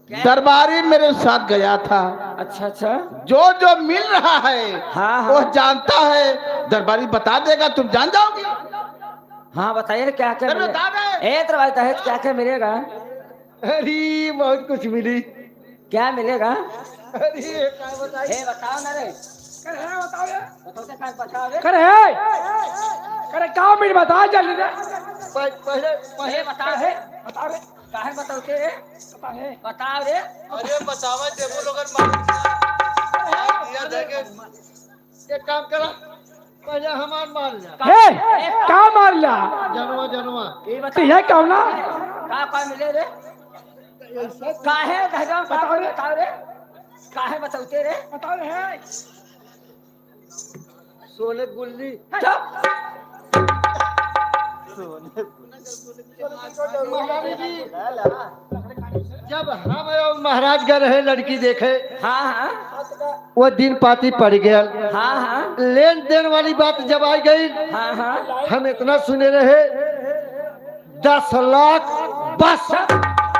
दरबारी मेरे साथ गया था। अच्छा अच्छा। जो जो मिल रहा है हाँ वो हाँ जानता है। दरबारी बता देगा, तुम जान जाओगे। हाँ, बताइए क्या क्या अरे मिलेगा। बता दे। दरबारी है क्या क्या मिलेगा। अरे बहुत कुछ मिली। क्या मिलेगा। अरे क्या बताइए। बताओ ना रे। बताओ यार। बताओ रे। करे करे का मिल बता जल्दी से। पहले पहले बताओ रे। बताओ रे। काहे बताओते रे। बताओ रे। अरे बतावा देखो लोगन दिया देके एक काम करा, पहले हमार मार जा। हे का मार ला जनवा जनवा तो ये कौन ना का मिले रे। काहे धगा बताओ रे। बताओ रे। काहे बताओते रे। बताओ है सोने गुल्ली। महारानी जी, जब हम और महाराज गए रहे लड़की देखे, हाँ हाँ वो दिन पाती पड़ गया। हाँ हाँ लेन देन वाली बात जब आई गई, हाँ हाँ। हम इतना सुने रहे 10 लाख बस।